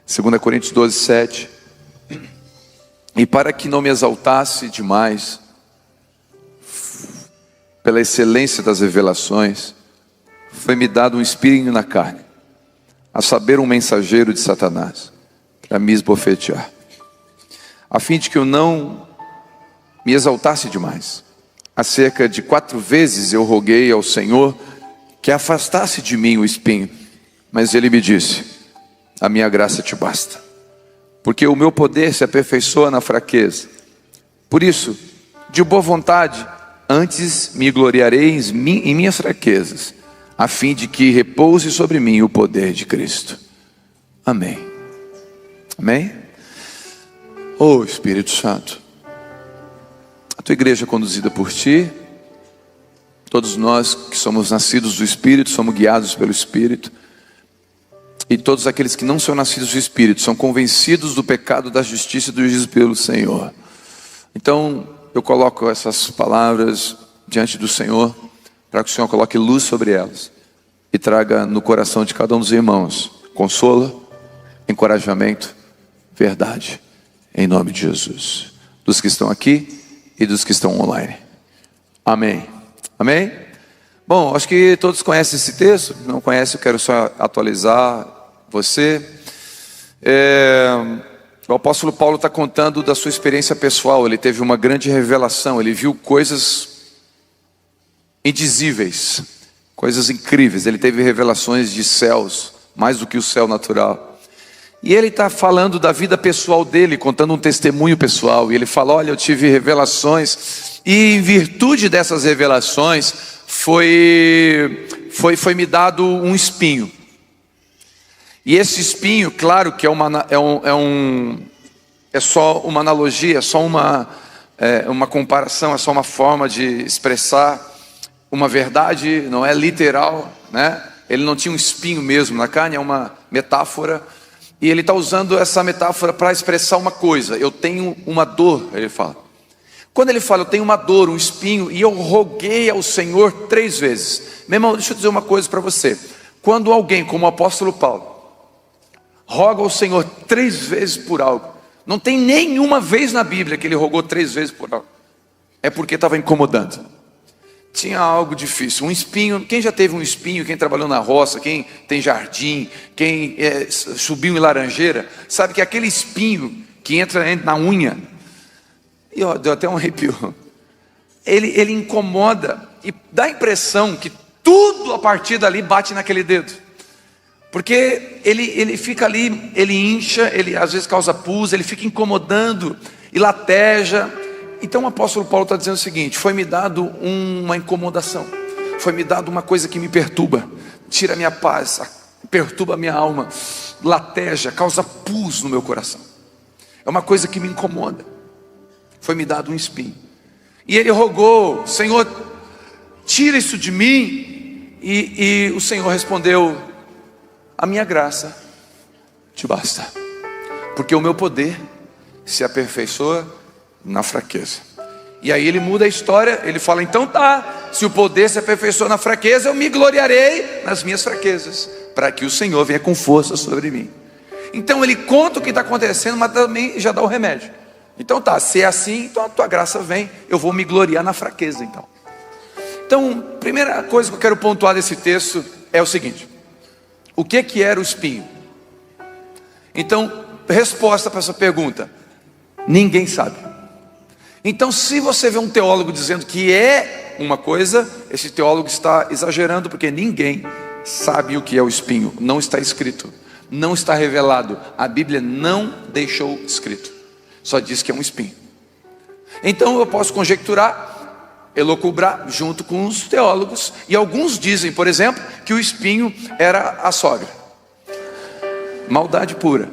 2 Coríntios 12, 7. E para que não me exaltasse demais, pela excelência das revelações, foi-me dado um espinho na carne, a saber, um mensageiro de Satanás, para me esbofetear, a fim de que eu não me exaltasse demais. Acerca de 4 vezes eu roguei ao Senhor que afastasse de mim o espinho, mas Ele me disse: a minha graça te basta, porque o meu poder se aperfeiçoa na fraqueza. Por isso, de boa vontade, antes me gloriarei em minhas fraquezas, a fim de que repouse sobre mim o poder de Cristo. Amém. Amém? Oh Espírito Santo, a tua igreja é conduzida por ti. Todos nós que somos nascidos do Espírito, somos guiados pelo Espírito. E todos aqueles que não são nascidos do Espírito são convencidos do pecado, da justiça e do juízo pelo Senhor. Então eu coloco essas palavras diante do Senhor, para que o Senhor coloque luz sobre elas e traga no coração de cada um dos irmãos consolo, encorajamento, verdade, em nome de Jesus, dos que estão aqui e dos que estão online. Amém. Amém? Bom, acho que todos conhecem esse texto. Não conhecem, eu quero só atualizar você. O apóstolo Paulo está contando da sua experiência pessoal. Ele teve uma grande revelação, ele viu coisas indizíveis, coisas incríveis. Ele teve revelações de céus, mais do que o céu natural. E ele está falando da vida pessoal dele, contando um testemunho pessoal. E ele fala: olha, eu tive revelações, e em virtude dessas revelações foi me dado um espinho. E esse espinho, claro que é só uma analogia, é só uma comparação, é só uma forma de expressar uma verdade, não é literal, né? Ele não tinha um espinho mesmo na carne, é uma metáfora. E ele está usando essa metáfora para expressar uma coisa: eu tenho uma dor, ele fala. Quando ele fala, eu tenho uma dor, um espinho, e eu roguei ao Senhor 3 vezes. Meu irmão, deixa eu dizer uma coisa para você. Quando alguém, como o apóstolo Paulo, roga ao Senhor 3 vezes por algo, não tem nenhuma vez na Bíblia que ele rogou 3 vezes por algo. É porque estava incomodando. Tinha algo difícil, um espinho. Quem já teve um espinho, quem trabalhou na roça, quem tem jardim, quem subiu em laranjeira, sabe que aquele espinho que entra na unha, e ó, deu até um arrepio, ele incomoda e dá a impressão que tudo a partir dali bate naquele dedo, porque ele fica ali, ele incha, ele às vezes causa pus, ele fica incomodando e lateja. Então o apóstolo Paulo está dizendo o seguinte: foi me dado uma incomodação, foi me dado uma coisa que me perturba, tira a minha paz, perturba a minha alma, lateja, causa pus no meu coração, é uma coisa que me incomoda. Foi me dado um espinho. E ele rogou: Senhor, tira isso de mim. E o Senhor respondeu: a minha graça te basta, porque o meu poder se aperfeiçoa na fraqueza. E aí ele muda a história. Ele fala: então tá, se o poder se aperfeiçoa na fraqueza, eu me gloriarei nas minhas fraquezas, para que o Senhor venha com força sobre mim. Então ele conta o que está acontecendo, mas também já dá o remédio. Então tá, se é assim, então a tua graça vem, eu vou me gloriar na fraqueza. Então, primeira coisa que eu quero pontuar desse texto é o seguinte: o que era o espinho? Então, resposta para essa pergunta: ninguém sabe. Então, se você vê um teólogo dizendo que é uma coisa, esse teólogo está exagerando, porque ninguém sabe o que é o espinho. Não está escrito, não está revelado. A Bíblia não deixou escrito, só diz que é um espinho. Então eu posso conjecturar, elocubrar junto com os teólogos. E alguns dizem, por exemplo, que o espinho era a sogra. Maldade pura.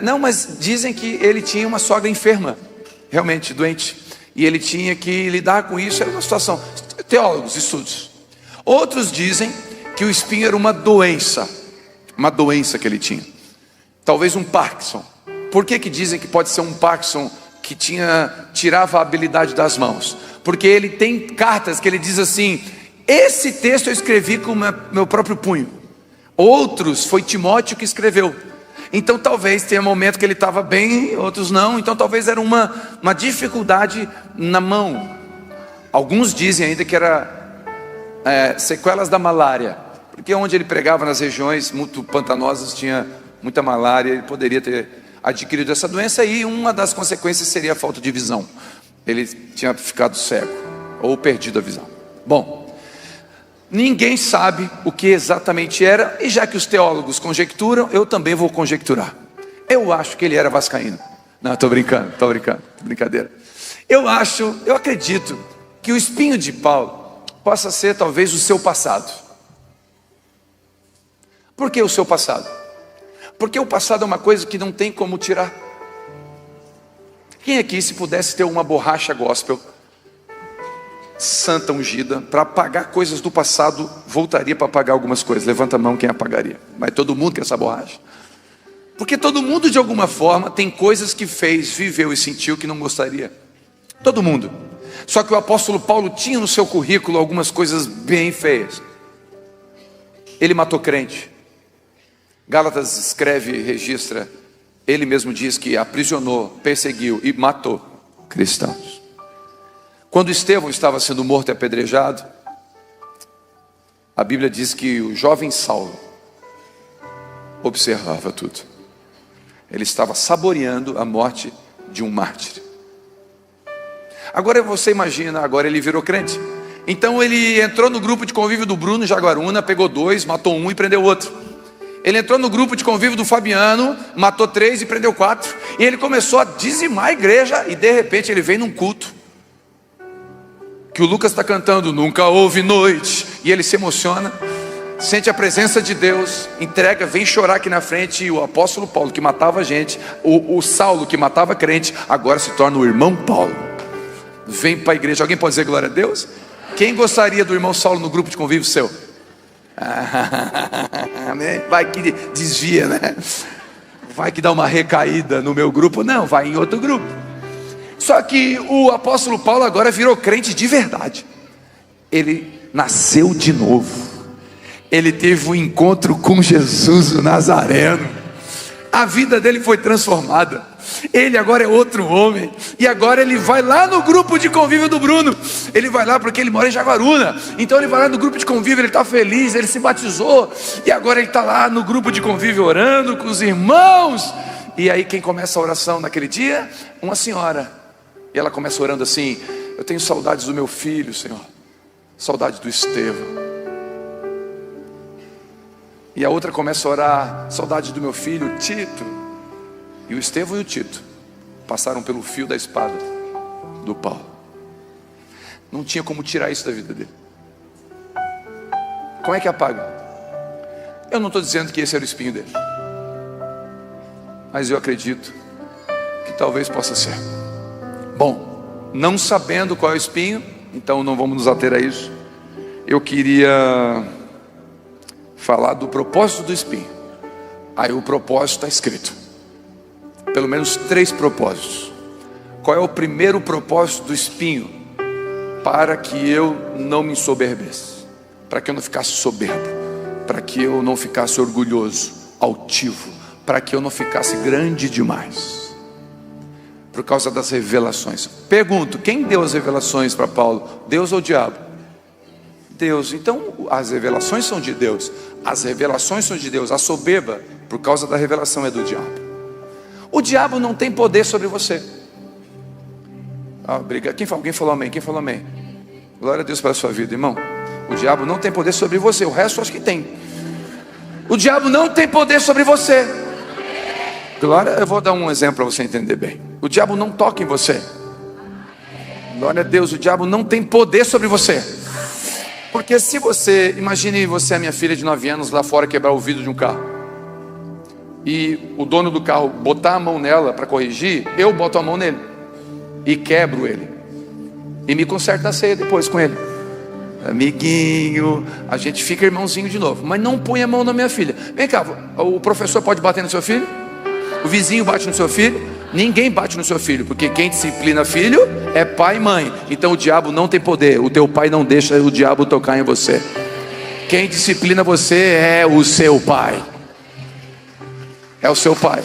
Não, mas dizem que ele tinha uma sogra enferma, realmente doente, e ele tinha que lidar com isso. Era uma situação. Teólogos, estudos. Outros dizem que o espinho era uma doença que ele tinha, talvez um Parkinson. Por que dizem que pode ser um Parkinson que tirava a habilidade das mãos? Porque ele tem cartas que ele diz assim: esse texto eu escrevi com o meu próprio punho. Outros, foi Timóteo que escreveu. Então talvez tenha momento que ele estava bem, outros não. Então talvez era uma dificuldade na mão. Alguns dizem ainda que era sequelas da malária, porque onde ele pregava nas regiões muito pantanosas tinha muita malária. Ele poderia ter adquirido essa doença e uma das consequências seria a falta de visão. Ele tinha ficado cego ou perdido a visão. Bom, ninguém sabe o que exatamente era, e já que os teólogos conjecturam, eu também vou conjecturar. Eu acho que ele era vascaíno. Não, estou brincando, brincadeira. Eu acredito que o espinho de Paulo possa ser talvez o seu passado. Por que o seu passado? Porque o passado é uma coisa que não tem como tirar. Quem aqui, se pudesse ter uma borracha gospel santa ungida para apagar coisas do passado, voltaria para apagar algumas coisas? Levanta a mão quem apagaria. Mas todo mundo quer essa borracha. Porque todo mundo de alguma forma tem coisas que fez, viveu e sentiu que não gostaria. Todo mundo. Só que o apóstolo Paulo tinha no seu currículo algumas coisas bem feias. Ele matou crente. Gálatas escreve e registra, ele mesmo diz que aprisionou, perseguiu e matou cristãos. Quando Estevão estava sendo morto e apedrejado, a Bíblia diz que o jovem Saulo observava tudo. Ele estava saboreando a morte de um mártir. Agora você imagina, agora ele virou crente. Então ele entrou no grupo de convívio do Bruno Jaguaruna, pegou 2, matou 1 e prendeu outro. Ele entrou no grupo de convívio do Fabiano, matou 3 e prendeu 4. E ele começou a dizimar a igreja. E de repente ele vem num culto que o Lucas está cantando, nunca houve noite. E ele se emociona, sente a presença de Deus, entrega, vem chorar aqui na frente. E o apóstolo Paulo, que matava gente, o Saulo, que matava crente, agora se torna o irmão Paulo. Vem para a igreja. Alguém pode dizer glória a Deus? Quem gostaria do irmão Saulo no grupo de convívio seu? Vai que desvia, né? Vai que dá uma recaída no meu grupo. Não, vai em outro grupo. Só que o apóstolo Paulo agora virou crente de verdade. Ele nasceu de novo. Ele teve um encontro com Jesus o Nazareno. A vida dele foi transformada. Ele agora é outro homem. E agora ele vai lá no grupo de convívio do Bruno. Ele vai lá porque ele mora em Jaguaruna. Então ele vai lá no grupo de convívio, ele está feliz, ele se batizou. E agora ele está lá no grupo de convívio orando com os irmãos. E aí quem começa a oração naquele dia? Uma senhora. E ela começa orando assim: eu tenho saudades do meu filho, Senhor. Saudade do Estevão. E a outra começa a orar: saudade do meu filho Tito. E o Estevão e o Tito passaram pelo fio da espada do Paulo. Não tinha como tirar isso da vida dele. Como é que apaga? Eu não estou dizendo que esse era o espinho dele, mas eu acredito que talvez possa ser. Bom, não sabendo qual é o espinho, então não vamos nos ater a isso. Eu queria falar do propósito do espinho. Aí o propósito está escrito. Pelo menos 3 propósitos. Qual é o primeiro propósito do espinho? Para que eu não me ensoberbesse, para que eu não ficasse soberbo, para que eu não ficasse orgulhoso, altivo, para que eu não ficasse grande demais. Por causa das revelações. Pergunto, quem deu as revelações para Paulo? Deus ou o diabo? Deus. Então as revelações são de Deus. As revelações são de Deus. A soberba, por causa da revelação, é do diabo. O diabo não tem poder sobre você. Obrigado. Alguém falou amém? Quem falou amém? Glória a Deus pela sua vida, irmão. O diabo não tem poder sobre você. O resto acho que tem. O diabo não tem poder sobre você. Glória, eu vou dar um exemplo para você entender bem. O diabo não toca em você. Glória a Deus, o diabo não tem poder sobre você. Porque se você, imagine você, a minha filha de 9 anos, lá fora quebrar o vidro de um carro. E o dono do carro botar a mão nela para corrigir, eu boto a mão nele e quebro ele e me conserto na ceia depois com ele. Amiguinho, a gente fica irmãozinho de novo. Mas não põe a mão na minha filha. Vem cá, o professor pode bater no seu filho? O vizinho bate no seu filho? Ninguém bate no seu filho, porque quem disciplina filho é pai e mãe. Então o diabo não tem poder. O teu pai não deixa o diabo tocar em você. Quem disciplina você é o seu pai. É o seu pai.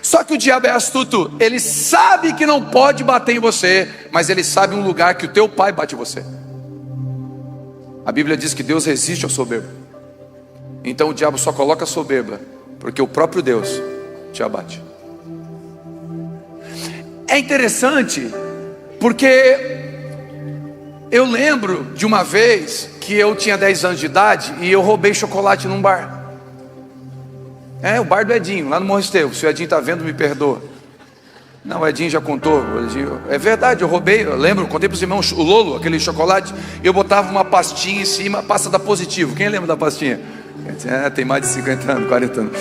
Só que o diabo é astuto. Ele sabe que não pode bater em você, mas ele sabe um lugar que o teu pai bate em você. A Bíblia diz que Deus resiste ao soberbo. Então o diabo só coloca soberba porque o próprio Deus te abate. É interessante porque eu lembro de uma vez que eu tinha 10 anos de idade e eu roubei chocolate num bar. O bar do Edinho, lá no Morro Estevão. Se o Edinho está vendo, me perdoa. Não, o Edinho já contou. É verdade, eu roubei, eu lembro, contei para os irmãos o Lolo, aquele chocolate. Eu botava uma pastinha em cima, pasta da Positivo. Quem lembra da pastinha? Tem mais de 50 anos, 40 anos.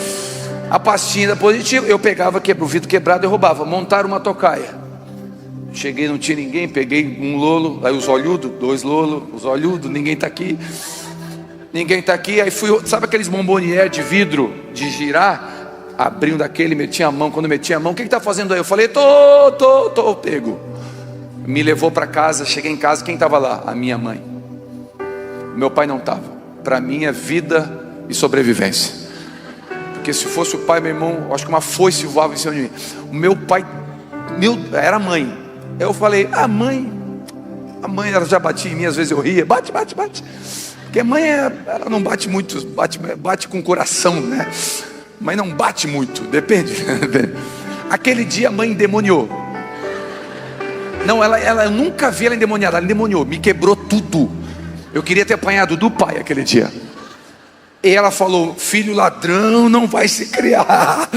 A pastinha da Positivo, eu pegava, o vidro quebrado e roubava. Montaram uma tocaia. Cheguei, não tinha ninguém, peguei um Lolo, aí os olhudos, 2 Lolo, os olhudos, ninguém está aqui. Ninguém está aqui, aí fui, sabe aqueles bombonier de vidro, de girar? Abri um daquele, meti a mão, quando meti a mão, o que está fazendo aí? Eu falei, tô pego. Me levou para casa, cheguei em casa, quem estava lá? A minha mãe. Meu pai não estava. Para mim é vida e sobrevivência. Porque se fosse o pai, meu irmão, acho que uma foice voava em cima de mim. O meu pai, era a mãe. Eu falei, a mãe ela já batia em mim, às vezes eu ria, bate. Porque mãe, ela não bate muito, bate com o coração, né? Mas não bate muito, depende. Aquele dia a mãe endemoniou. Não, eu nunca vi ela endemoniada, ela endemoniou, me quebrou tudo. Eu queria ter apanhado do pai aquele dia. E ela falou, filho ladrão não vai se criar.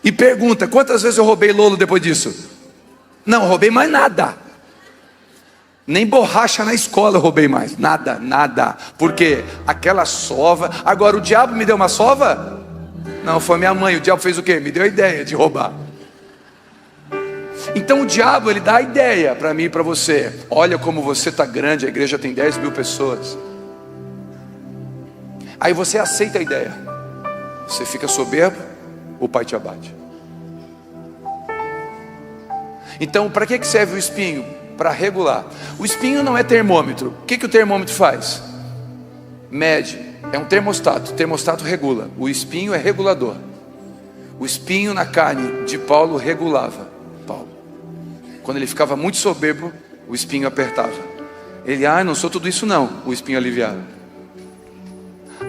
E pergunta, quantas vezes eu roubei Lolo depois disso? Não, roubei mais nada. Nem borracha na escola eu roubei mais, nada. Porque aquela sova, agora o diabo me deu uma sova? Não, foi minha mãe. O diabo fez o quê? Me deu a ideia de roubar. Então o diabo, ele dá a ideia para mim e para você. Olha como você está grande, a igreja tem 10 mil pessoas. Aí você aceita a ideia. Você fica soberbo, o pai te abate. Então para que serve o espinho? Para regular. O espinho não é termômetro. O que o termômetro faz? Mede. É um termostato. O termostato regula. O espinho é regulador. O espinho na carne de Paulo regulava Paulo. Quando ele ficava muito soberbo, o espinho apertava. Ele, não sou tudo isso não. O espinho aliviava.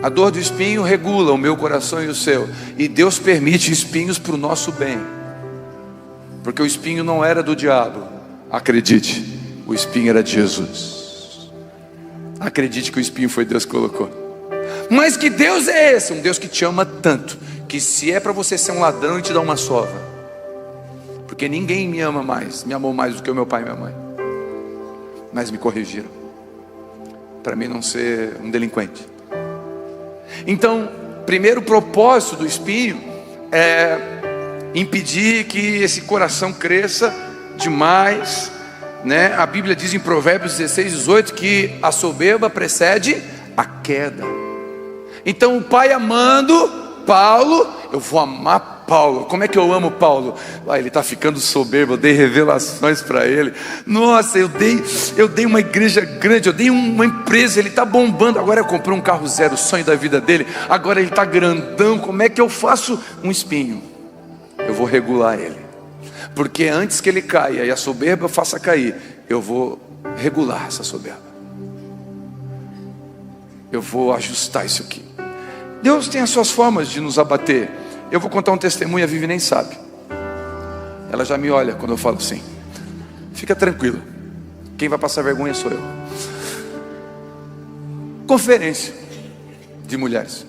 A dor do espinho regula o meu coração e o seu. E Deus permite espinhos para o nosso bem. Porque o espinho não era do diabo. Acredite, o espinho era de Jesus. Acredite que o espinho foi Deus que colocou. Mas que Deus é esse? Um Deus que te ama tanto, que se é para você ser um ladrão, Ele te dá uma sova. Porque ninguém me ama mais, me amou mais do que o meu pai e minha mãe. Mas me corrigiram, para mim não ser um delinquente. Então, primeiro propósito do espinho é impedir que esse coração cresça demais, né? A Bíblia diz em Provérbios 16, 18 que a soberba precede a queda. Então o pai amando Paulo, eu vou amar Paulo. Como é que eu amo Paulo? Ele está ficando soberbo, eu dei revelações para ele. Nossa, eu dei uma igreja grande, eu dei uma empresa, ele está bombando. Agora eu comprei um carro zero, o sonho da vida dele. Agora ele está grandão. Como é que eu faço? Um espinho. Eu vou regular ele. Porque antes que ele caia e a soberba faça cair, eu vou regular essa soberba. Eu vou ajustar isso aqui. Deus tem as suas formas de nos abater. Eu vou contar um testemunho, a Vivi nem sabe. Ela já me olha quando eu falo assim. Fica tranquilo. Quem vai passar vergonha sou eu. Conferência de mulheres.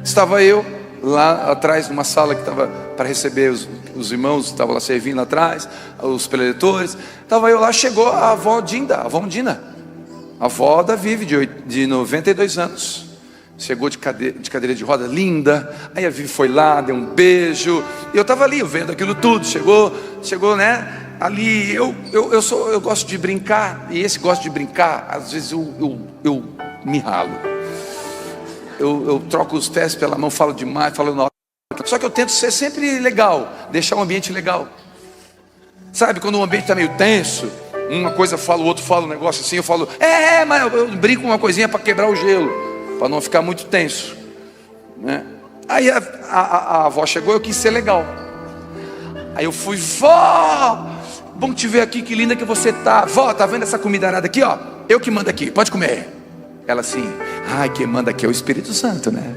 Estava eu lá atrás, numa sala que estava para receber os irmãos, estavam lá servindo lá atrás, os preletores. Estava eu lá, chegou a avó Dinda, a avó Undina, a avó da Vivi, de 92 anos. Chegou de cadeira de roda, linda. Aí a Vivi foi lá, deu um beijo. E eu estava ali, vendo aquilo tudo. Chegou, né? Ali, eu gosto de brincar. E esse gosta de brincar. Às vezes eu me ralo. Eu troco os pés pela mão, falo demais, falo na hora. Só que eu tento ser sempre legal, deixar o ambiente legal. Sabe, quando o ambiente está meio tenso, uma coisa fala, o outro fala um negócio assim, eu falo, mas eu brinco uma coisinha para quebrar o gelo, para não ficar muito tenso, né? Aí a avó chegou, eu quis ser legal. Aí eu fui, vó, bom te ver aqui, que linda que você tá. Vó, tá vendo essa comida arada aqui, ó? Eu que mando aqui, pode comer. Ela assim, ai, quem manda aqui é o Espírito Santo, né?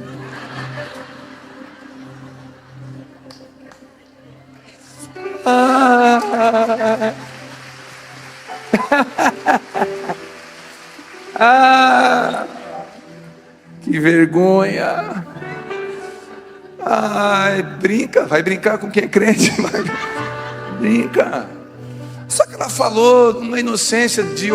Que vergonha. Ai, brinca, vai brincar com quem é crente, brinca. Só que ela falou numa inocência de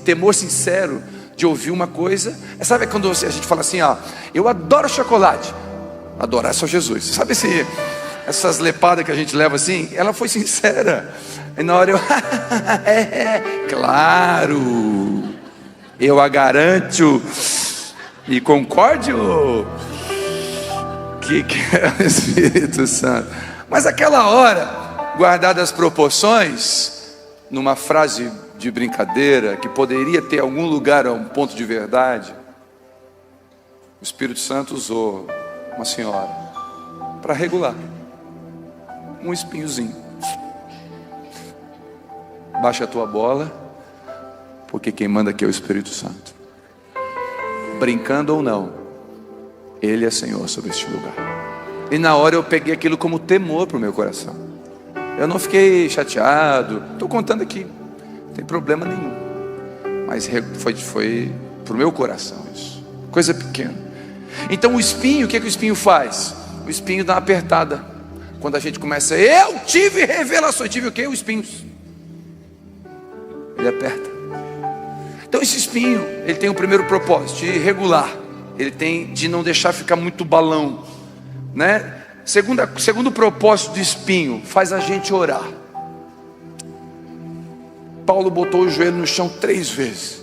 temor sincero, de ouvir uma coisa. Sabe quando a gente fala assim, ó, eu adoro chocolate. Adorar só Jesus. Sabe essas lepadas que a gente leva assim? Ela foi sincera. E na hora eu, claro, eu a garanto e concordo que é o Espírito Santo. Mas aquela hora, guardadas as proporções, numa frase de brincadeira que poderia ter algum lugar, um ponto de verdade, o Espírito Santo usou uma senhora para regular um espinhozinho. Baixa a tua bola, porque quem manda aqui é o Espírito Santo. Brincando ou não, Ele é Senhor sobre este lugar. E na hora eu peguei aquilo como temor para o meu coração. Eu não fiquei chateado, estou contando aqui, não tem problema nenhum. Mas foi para o meu coração isso, coisa pequena. Então o espinho, o que o espinho faz? O espinho dá uma apertada. Quando a gente começa, eu tive revelações, tive o quê? Os espinhos. Ele aperta. Então esse espinho, ele tem o primeiro propósito, de regular. Ele tem de não deixar ficar muito balão, né? Segundo propósito do espinho, faz a gente orar. Paulo botou o joelho no chão 3 vezes,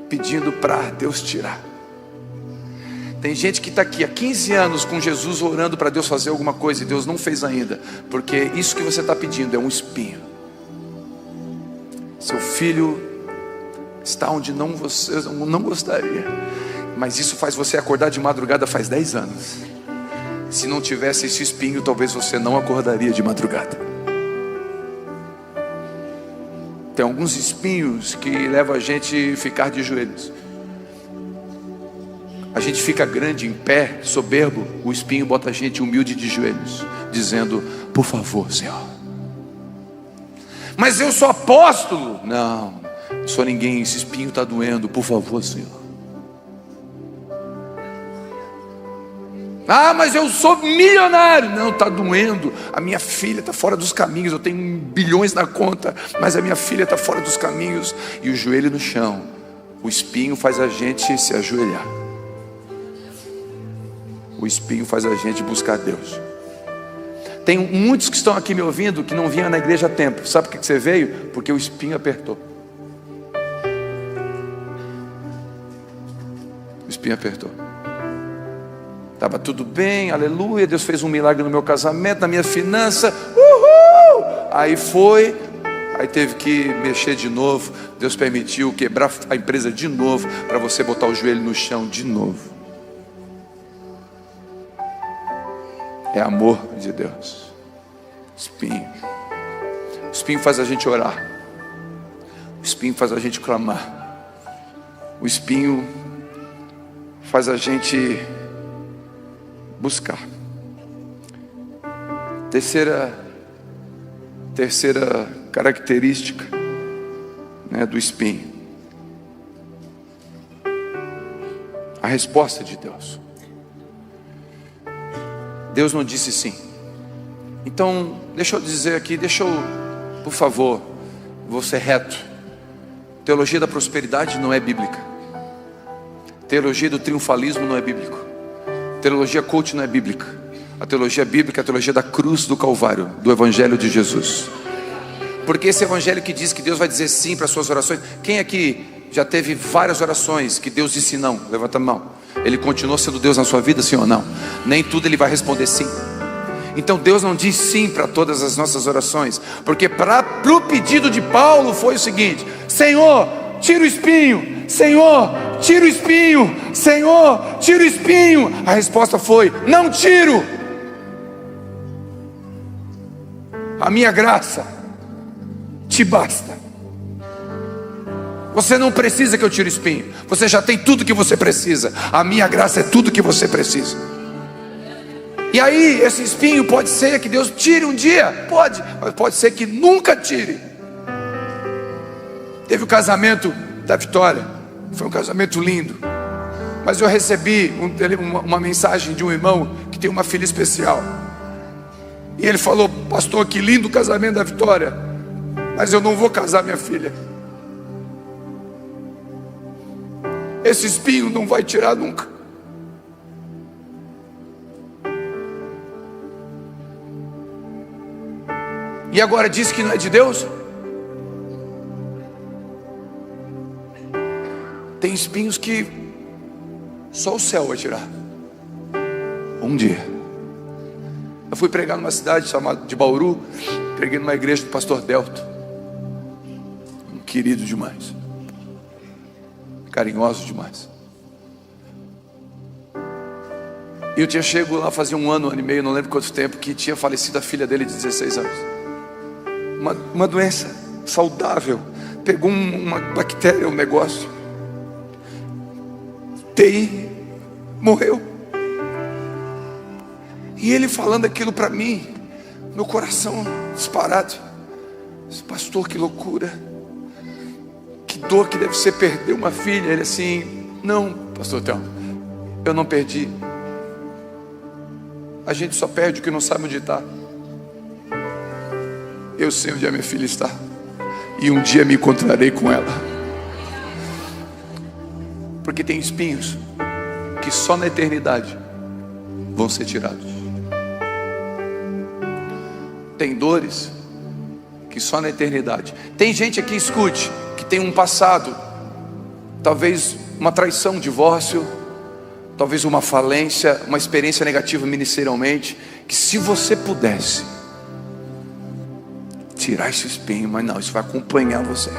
pedindo para Deus tirar. Tem gente que está aqui há 15 anos com Jesus orando para Deus fazer alguma coisa e Deus não fez ainda, porque isso que você está pedindo é um espinho. Seu filho está onde você não gostaria, mas isso faz você acordar de madrugada faz 10 anos. Se não tivesse esse espinho, talvez você não acordaria de madrugada. Tem alguns espinhos que levam a gente a ficar de joelhos. A gente fica grande em pé, soberbo. O espinho bota a gente humilde de joelhos, dizendo, por favor, Senhor. Mas eu sou apóstolo. Não, não sou ninguém, esse espinho está doendo, por favor, Senhor. Ah, mas eu sou milionário. Não, está doendo. A minha filha está fora dos caminhos. Eu tenho bilhões na conta, mas a minha filha está fora dos caminhos. E o joelho no chão. O espinho faz a gente se ajoelhar. O espinho faz a gente buscar Deus. Tem muitos que estão aqui me ouvindo que não vinham na igreja há tempo. Sabe por que você veio? Porque o espinho apertou. O espinho apertou. Estava tudo bem, aleluia. Deus fez um milagre no meu casamento, na minha finança. Uhul! Aí foi, aí teve que mexer de novo. Deus permitiu quebrar a empresa de novo, para você botar o joelho no chão de novo. É amor de Deus. Espinho. O espinho faz a gente orar. O espinho faz a gente clamar. O espinho faz a gente buscar. Terceira característica, né, do espinho. A resposta de Deus. Deus não disse sim. Então, deixa eu dizer aqui, por favor, vou ser reto. Teologia da prosperidade não é bíblica. Teologia do triunfalismo não é bíblico. Teologia coach não é bíblica. A teologia bíblica é a teologia da cruz do Calvário, do Evangelho de Jesus. Porque esse Evangelho que diz que Deus vai dizer sim para as suas orações. Quem aqui já teve várias orações que Deus disse não? Levanta a mão. Ele continuou sendo Deus na sua vida, sim ou não? Nem tudo Ele vai responder sim. Então Deus não diz sim para todas as nossas orações, porque para o pedido de Paulo foi o seguinte: Senhor, tira o espinho, Senhor, tira o espinho, Senhor, tira o espinho. A resposta foi: não tiro, a minha graça te basta. Você não precisa que eu tire o espinho, você já tem tudo que você precisa. A minha graça é tudo que você precisa. E aí, esse espinho pode ser que Deus tire um dia, pode, mas pode ser que nunca tire. Teve o casamento da Vitória, foi um casamento lindo, mas eu recebi uma mensagem de um irmão que tem uma filha especial, e ele falou: pastor, que lindo o casamento da Vitória, mas eu não vou casar minha filha. Esse espinho não vai tirar nunca. E agora diz que não é de Deus? Tem espinhos que só o céu vai tirar. Um dia eu fui pregar numa cidade chamada de Bauru. Preguei numa igreja do pastor Delto, um querido demais, carinhoso demais. E eu tinha chego lá fazia um ano e meio, não lembro quanto tempo, que tinha falecido a filha dele de 16 anos. Uma doença saudável, pegou uma bactéria, um negócio, TI, morreu. E ele falando aquilo para mim, meu coração disparado. Pastor, que loucura, que dor que deve ser perder uma filha. Ele assim: não, pastor Théo, eu não perdi. A gente só perde o que não sabe onde está. Eu sei onde a minha filha está, e um dia me encontrarei com ela. Porque tem espinhos que só na eternidade vão ser tirados. Tem dores que só na eternidade. Tem gente aqui, escute, que tem um passado, talvez uma traição, um divórcio, talvez uma falência, uma experiência negativa ministerialmente, que se você pudesse tirar esse espinho, mas não, isso vai acompanhar você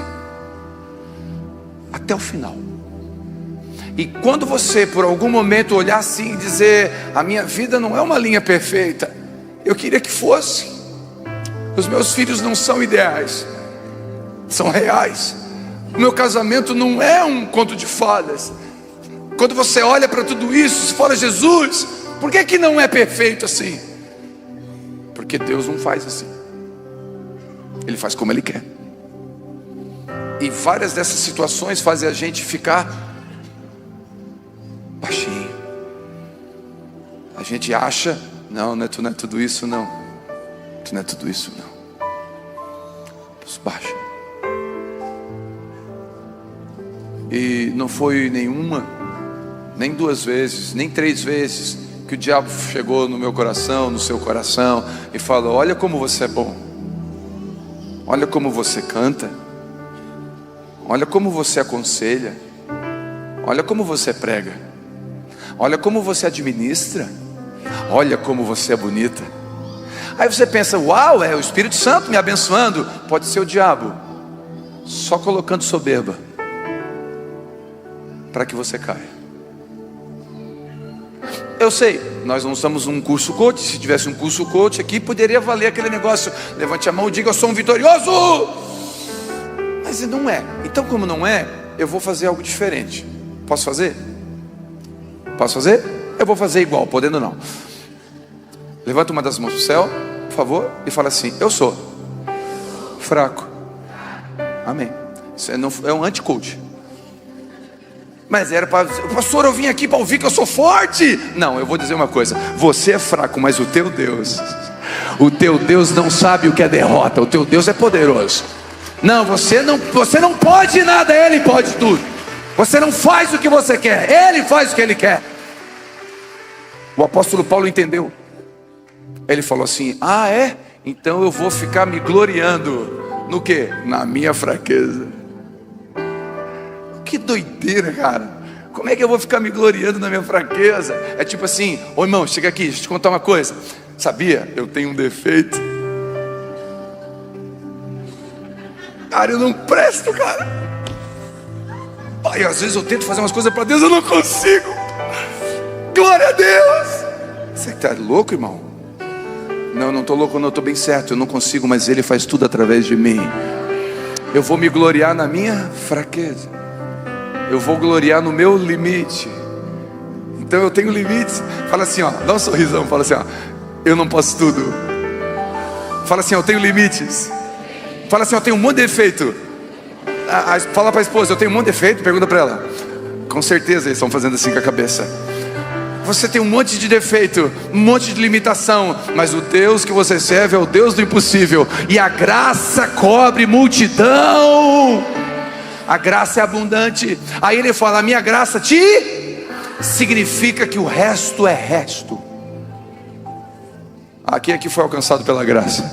até o final. E quando você por algum momento olhar assim e dizer: a minha vida não é uma linha perfeita, eu queria que fosse. Os meus filhos não são ideais, são reais. O meu casamento não é um conto de fadas. Quando você olha para tudo isso, você fala: Jesus, por que não é perfeito assim? Porque Deus não faz assim. Ele faz como Ele quer. E várias dessas situações fazem a gente ficar baixinho. A gente acha: não, tu não é tudo isso não. Tu não é tudo isso não. Baixa. E não foi nenhuma, nem duas vezes, nem três vezes que o diabo chegou no meu coração, no seu coração, e falou: olha como você é bom. Olha como você canta. Olha como você aconselha. Olha como você prega. Olha como você administra. Olha como você é bonita. Aí você pensa: uau, é o Espírito Santo me abençoando. Pode ser o diabo só colocando soberba para que você caia. Eu sei, nós não estamos num curso coach. Se tivesse um curso coach aqui, poderia valer aquele negócio: levante a mão e diga: eu sou um vitorioso. Mas não é. Então, como não é, eu vou fazer algo diferente. Posso fazer? Posso fazer? Eu vou fazer igual, podendo não. Levanta uma das mãos para o céu, por favor, e fala assim: eu sou fraco. Amém. Isso é um anti-coach. Mas era para: pastor, eu vim aqui para ouvir que eu sou forte. Não, eu vou dizer uma coisa: você é fraco, mas o teu Deus não sabe o que é derrota. O teu Deus é poderoso. Não, você não pode nada, Ele pode tudo. Você não faz o que você quer, Ele faz o que Ele quer. O apóstolo Paulo entendeu. Ele falou assim: ah, é? Então eu vou ficar me gloriando no quê? Na minha fraqueza. Que doideira, cara. Como é que eu vou ficar me gloriando na minha fraqueza? É tipo assim: ô irmão, chega aqui, deixa eu te contar uma coisa. Sabia? Eu tenho um defeito. Cara, eu não presto, cara. Pai, às vezes eu tento fazer umas coisas para Deus, eu não consigo. Glória a Deus. Você tá louco, irmão? Não, não estou louco, não, estou bem certo. Eu não consigo, mas Ele faz tudo através de mim. Eu vou me gloriar na minha fraqueza. Eu vou gloriar no meu limite. Então eu tenho limites. Fala assim, ó, dá um sorrisão. Fala assim, ó, eu não posso tudo. Fala assim, ó, eu tenho limites. Fala assim, ó, eu tenho um monte de defeito. Fala para a esposa, eu tenho um monte de defeito. Pergunta para ela. Com certeza eles estão fazendo assim com a cabeça. Você tem um monte de defeito, um monte de limitação, mas o Deus que você serve é o Deus do impossível. E a graça cobre multidão. A graça é abundante. Aí ele fala, a minha graça te significa que o resto é resto. Quem aqui foi alcançado pela graça?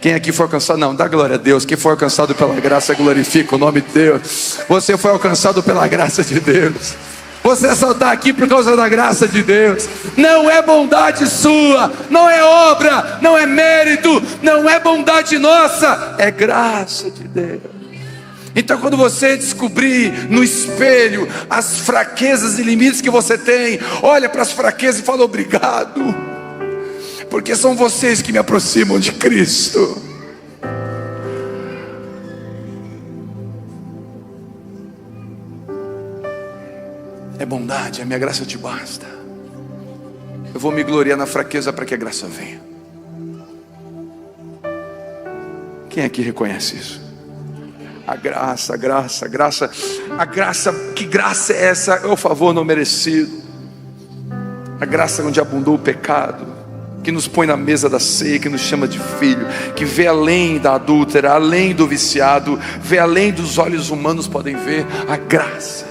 Quem aqui foi alcançado? Não, dá glória a Deus. Quem foi alcançado pela graça, glorifica o nome de Deus. Você foi alcançado pela graça de Deus. Você só está aqui por causa da graça de Deus. Não é bondade sua, não é obra, não é mérito, não é bondade nossa, é graça de Deus. Então quando você descobrir no espelho as fraquezas e limites que você tem, olha para as fraquezas e fala obrigado, porque são vocês que me aproximam de Cristo. É bondade, a minha graça te basta. Eu vou me gloriar na fraqueza para que a graça venha. Quem aqui reconhece isso? A graça, a graça, a graça. A graça, que graça é essa? É o favor não merecido. A graça onde abundou o pecado, que nos põe na mesa da ceia, que nos chama de filho, que vê além da adúltera, além do viciado, vê além dos olhos humanos podem ver. A graça.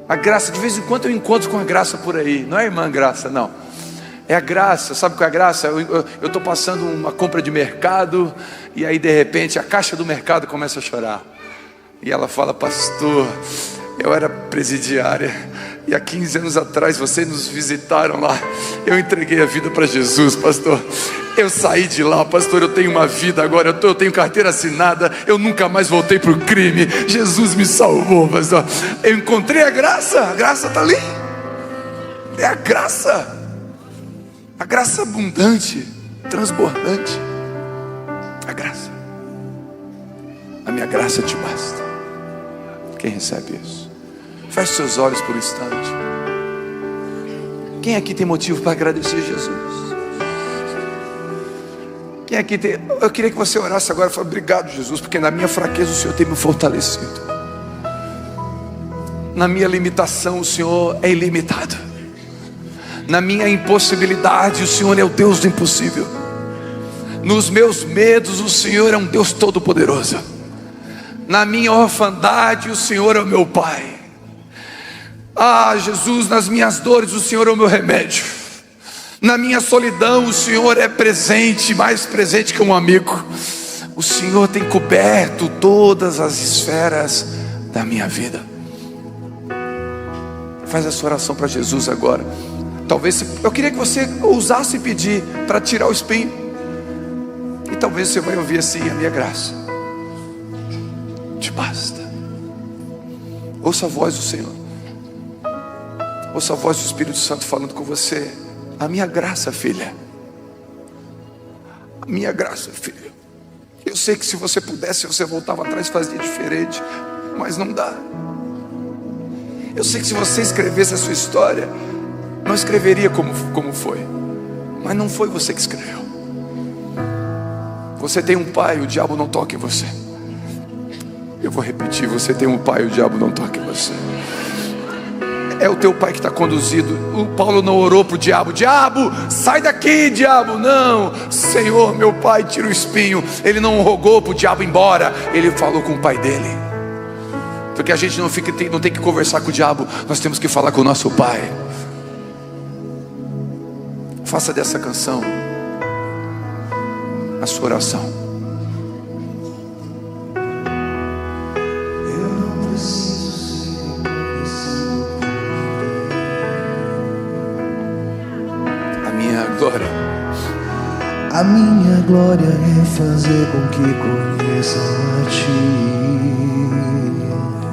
A graça, de vez em quando eu encontro com a graça por aí. Não é a irmã graça, não. É a graça, sabe qual é a graça? Eu estou passando uma compra de mercado, e aí de repente a caixa do mercado começa a chorar. E ela fala, pastor, eu era presidiária, e há 15 anos atrás vocês nos visitaram lá. Eu entreguei a vida para Jesus, pastor. Eu saí de lá, pastor, eu tenho uma vida agora, eu tenho carteira assinada, eu nunca mais voltei para o crime. Jesus me salvou, pastor. Eu encontrei a graça está ali. É a graça abundante, transbordante. A graça. A minha graça te basta. Quem recebe isso? Feche seus olhos por um instante. Quem aqui tem motivo para agradecer Jesus? Quem aqui tem... Eu queria que você orasse agora e falasse, obrigado Jesus, porque na minha fraqueza o Senhor tem me fortalecido. Na minha limitação o Senhor é ilimitado. Na minha impossibilidade o Senhor é o Deus do impossível. Nos meus medos o Senhor é um Deus todo poderoso. Na minha orfandade o Senhor é o meu Pai. Jesus, nas minhas dores o Senhor é o meu remédio. Na minha solidão o Senhor é presente, mais presente que um amigo. O Senhor tem coberto todas as esferas da minha vida. Faz essa oração para Jesus agora. Talvez eu queria que você ousasse pedir para tirar o espinho. E talvez você vai ouvir assim, a minha graça te basta. Ouça a voz do Senhor. Ouça a voz do Espírito Santo falando com você. A minha graça, filha. A minha graça, filho. Eu sei que se você pudesse, você voltava atrás e fazia diferente, mas não dá. Eu sei que se você escrevesse a sua história, não escreveria como foi. Mas não foi você que escreveu. Você tem um pai, o diabo não toca em você. Eu vou repetir, você tem um pai, o diabo não toca em você. É o teu pai que está conduzido. O Paulo não orou para o diabo, diabo, sai daqui, diabo. Não, Senhor, meu pai, tira o espinho. Ele não rogou para o diabo ir embora. Ele falou com o pai dele. Porque a gente não tem que conversar com o diabo. Nós temos que falar com o nosso pai. Faça dessa canção a sua oração. A minha glória é fazer com que conheçam a Ti,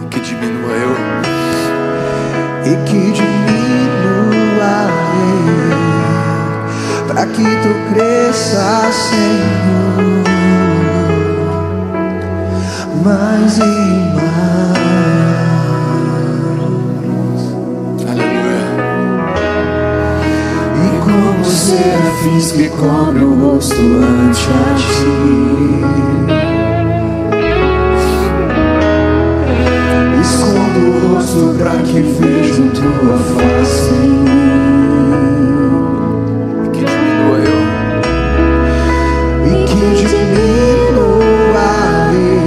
que diminua eu e que diminua eu, para que Tu cresças, Senhor, mais e mais. Aleluia. E como serafins que cobre o rosto ante a Ti, escondo o rosto para que vejam Tua face em mim, Que diminua eu e que diminua eu,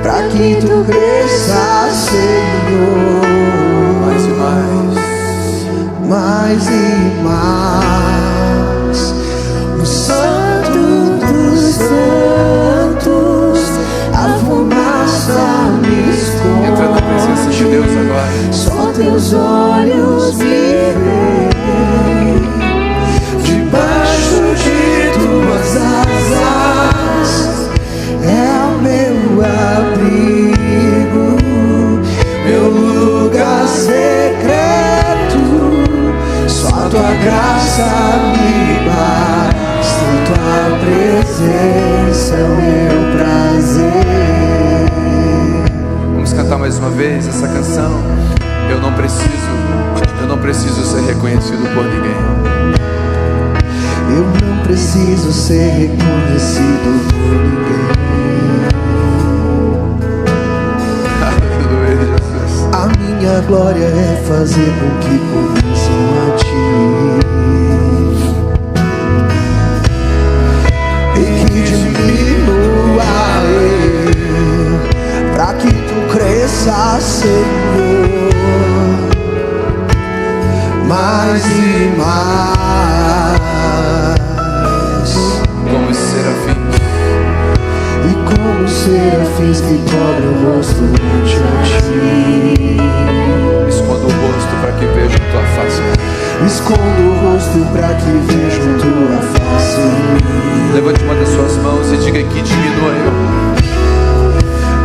para que Tu cresças, Senhor, mais e mais. mais e mais. No Santo dos Santos, a fumaça me esconde. Entra na presença de Deus agora. Só Teus olhos me veem, debaixo de Tuas asas é o meu abrigo, meu lugar secreto. Só Tua graça me basta, e Tua presença é o meu prazer. Vamos cantar mais uma vez essa canção. Eu não preciso ser reconhecido por ninguém. Eu não preciso ser reconhecido por ninguém. Aleluia, Jesus. A minha glória é fazer com que conheçam a Ti, e que diminua eu, pra que Tu cresças, Senhor, mais e mais. Como os serafins, E como serafins que cobrem o rosto ante a Ti, escondo o rosto para que vejam Tua face. escondo o rosto para que vejam Tua face. Levante uma das suas mãos e diga que diminua eu.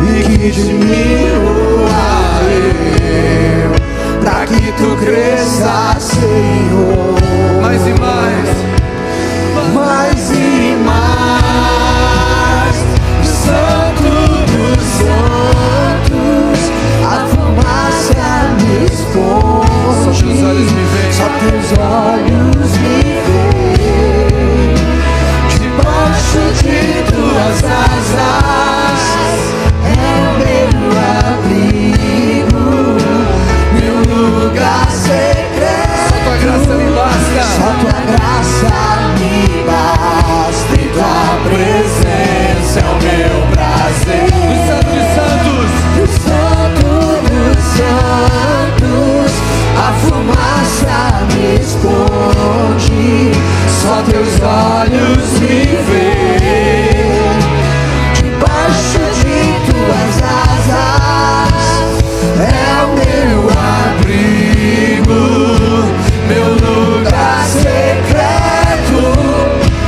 E que diminua eu, para que Tu cresças, Senhor, Mais e mais. mais e mais. Santo dos santos, a fumaça me esconde. Só Teus olhos me veem. Só Teus olhos me veem, debaixo de Tuas asas é o meu abrigo, meu lugar secreto. Só Tua graça me basta. Só Tua graça me basta, e Tua presença é o meu prazer. Dos santos de santos. O Santo dos Santos, a fumaça me esconde. Só Teus olhos me veem, debaixo de Tuas asas é o meu abrigo, meu lugar secreto.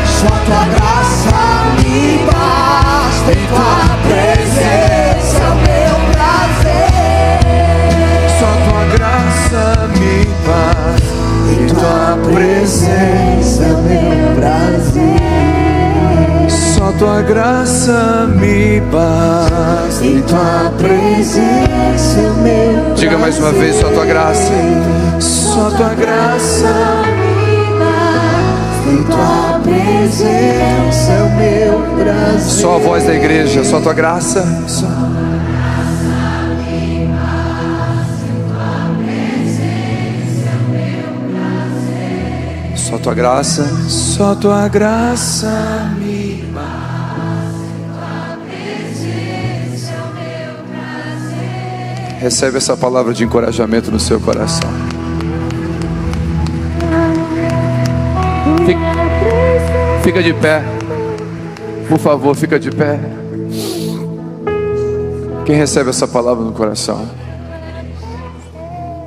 Só Tua graça me basta, e Tua presença é o meu prazer. Só Tua graça me basta. E Tua presença é o meu prazer. Só Tua graça me basta. E Tua presença é o meu prazer. Diga mais uma vez, só Tua graça. Só Tua graça. E Tua presença é o meu prazer. Só a voz da igreja, só Tua graça. Só Tua graça. Só Tua graça me basta. Recebe essa palavra de encorajamento no seu coração. Fica de pé. Por favor, fica de pé. Quem recebe essa palavra no coração?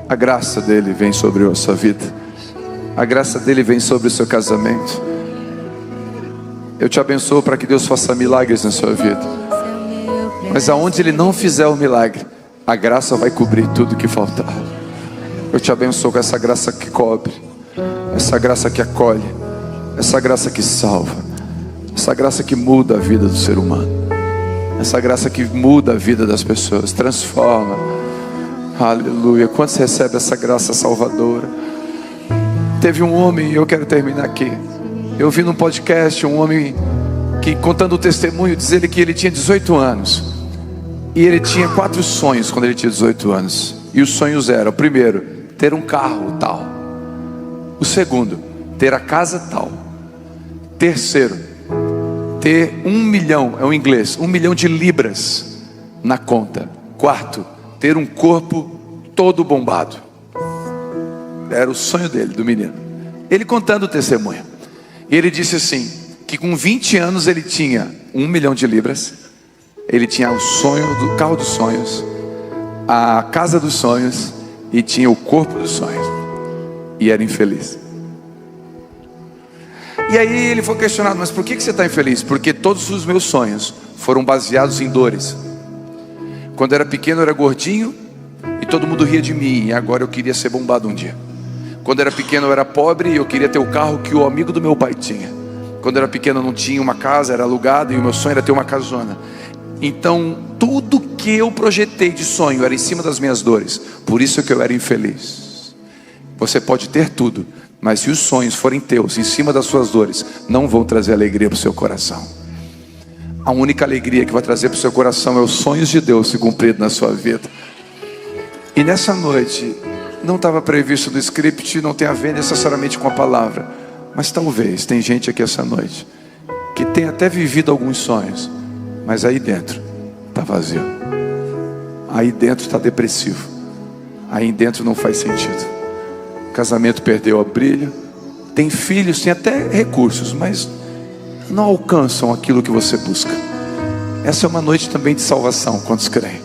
A graça dele vem sobre a sua vida. A graça dele vem sobre o seu casamento. Eu te abençoo para que Deus faça milagres na sua vida. Mas aonde Ele não fizer o milagre, a graça vai cobrir tudo que faltar. Eu te abençoo com essa graça que cobre, essa graça que acolhe, essa graça que salva, essa graça que muda a vida do ser humano, essa graça que muda a vida das pessoas, transforma. Aleluia. Quando você recebe essa graça salvadora. Teve um homem, eu quero terminar aqui. Eu vi num podcast um homem que, contando o testemunho, diz ele que ele tinha 18 anos. E ele tinha 4 sonhos quando ele tinha 18 anos. E os sonhos eram: o primeiro, ter um carro tal. O segundo, ter a casa tal. Terceiro, ter 1 milhão, é o inglês, 1 milhão de libras na conta. Quarto, ter um corpo todo bombado. Era o sonho dele, do menino. Ele contando o testemunho. E ele disse assim, que com 20 anos ele tinha 1 milhão de libras. Ele tinha o sonho do carro dos sonhos, a casa dos sonhos, e tinha o corpo dos sonhos. E era infeliz. E aí ele foi questionado: mas por que você está infeliz? Porque todos os meus sonhos foram baseados em dores. Quando eu era pequeno eu era gordinho e todo mundo ria de mim, e agora eu queria ser bombado um dia. Quando eu era pequeno eu era pobre e eu queria ter o carro que o amigo do meu pai tinha. Quando eu era pequeno eu não tinha uma casa, era alugado, e o meu sonho era ter uma casona. Então tudo que eu projetei de sonho era em cima das minhas dores. Por isso que eu era infeliz. Você pode ter tudo, mas se os sonhos forem teus, em cima das suas dores, não vão trazer alegria para o seu coração. A única alegria que vai trazer para o seu coração é os sonhos de Deus se cumprindo na sua vida. E nessa noite, não estava previsto no script, não tem a ver necessariamente com a palavra, mas talvez tem gente aqui essa noite que tem até vivido alguns sonhos, mas aí dentro está vazio, aí dentro está depressivo, aí dentro não faz sentido. O casamento perdeu o brilho, tem filhos, tem até recursos, mas não alcançam aquilo que você busca. Essa é uma noite também de salvação. Quantos creem?